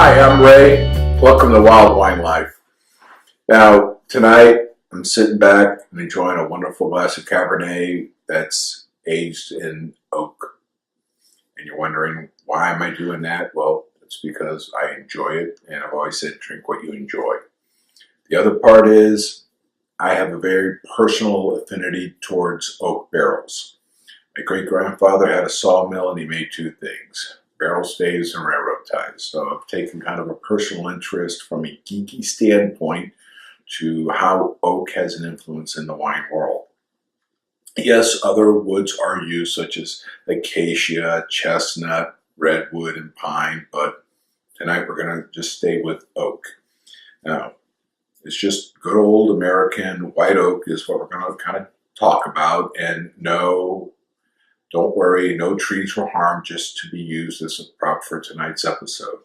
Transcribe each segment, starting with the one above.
Hi, I'm Ray. Welcome to Wild Wine Life. Now, tonight I'm sitting back and enjoying a wonderful glass of Cabernet that's aged in oak. And you're wondering, why am I doing that? Well, it's because I enjoy it, and I've always said drink what you enjoy. The other part is I have a very personal affinity towards oak barrels. My great-grandfather had a sawmill and he made two things: barrel staves and railroad ties. So I've taken kind of a personal interest from a geeky standpoint to how oak has an influence in the wine world. Yes, other woods are used, such as acacia, chestnut, redwood, and pine, but tonight we're going to just stay with oak. Now, it's just good old American white oak is what we're going to kind of talk about, and no, don't worry, no trees were harmed, just to be used as a prop for tonight's episode.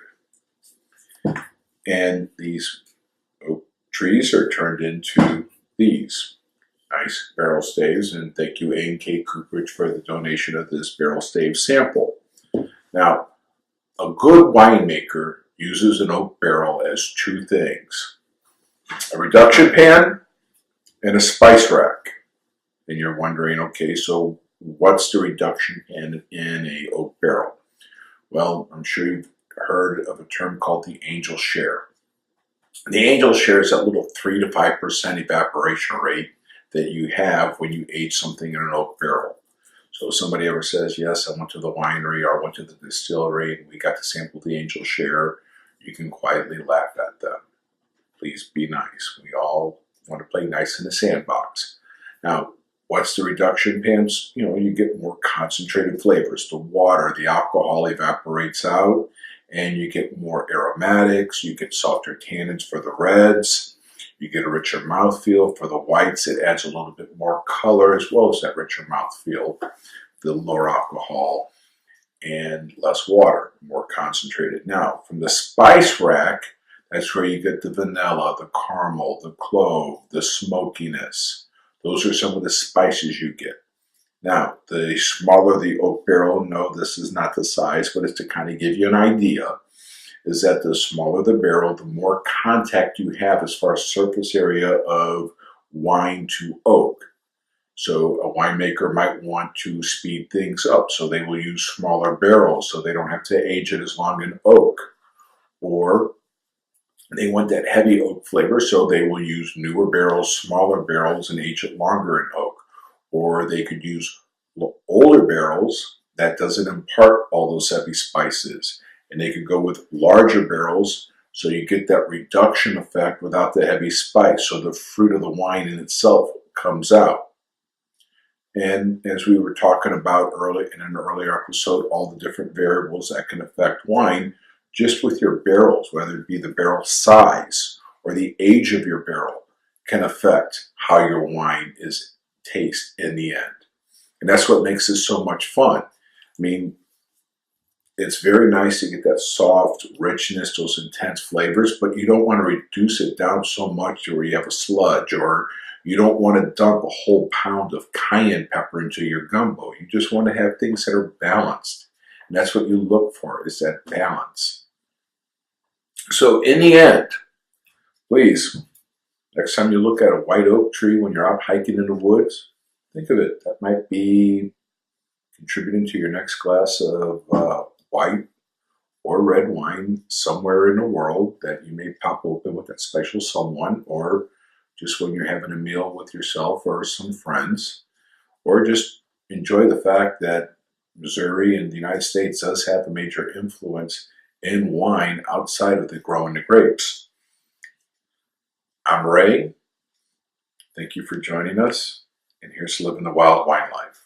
And these oak trees are turned into these nice barrel staves, and thank you A&K Cooperage for the donation of this barrel stave sample. Now, a good winemaker uses an oak barrel as two things: a reduction pan and a spice rack. And you're wondering, okay, so what's the reduction pan in a oak barrel? Well, I'm sure you've heard of a term called the angel share. The angel share is that little 3 to 5% evaporation rate that you have when you age something in an oak barrel. So if somebody ever says, yes, I went to the winery or I went to the distillery and we got to sample the angel share, you can quietly laugh at them. Please be nice. We all want to play nice in the sandbox. Now, what's the reduction pans? You get more concentrated flavors. The water, the alcohol evaporates out, and you get more aromatics. You get softer tannins for the reds. You get a richer mouthfeel for the whites. It adds a little bit more color as well as that richer mouthfeel. The lower alcohol and less water, more concentrated. Now, from the spice rack, that's where you get the vanilla, the caramel, the clove, the smokiness. Those are some of the spices you get. Now, the smaller the oak barrel, no, this is not the size, but it's to kind of give you an idea, is that the smaller the barrel, the more contact you have as far as surface area of wine to oak. So a winemaker might want to speed things up, so they will use smaller barrels so they don't have to age it as long in oak. Or they want that heavy oak flavor, so they will use newer barrels, smaller barrels, and age it longer in oak. Or they could use older barrels that doesn't impart all those heavy spices. And they could go with larger barrels, so you get that reduction effect without the heavy spice. So the fruit of the wine in itself comes out. And as we were talking about in an earlier episode, all the different variables that can affect wine, just with your barrels, whether it be the barrel size or the age of your barrel, can affect how your wine tastes in the end. And that's what makes this so much fun. I mean, it's very nice to get that soft richness, those intense flavors, but you don't want to reduce it down so much to where you have a sludge, or you don't want to dump a whole pound of cayenne pepper into your gumbo. You just want to have things that are balanced. And that's what you look for, is that balance. So in the end, please, next time you look at a white oak tree when you're out hiking in the woods, think of it. That might be contributing to your next glass of white or red wine somewhere in the world that you may pop open with that special someone, or just when you're having a meal with yourself or some friends, or just enjoy the fact that Missouri and the United States does have a major influence in wine outside of the growing the grapes. I'm Ray. Thank you for joining us, and here's to living the wild wine life.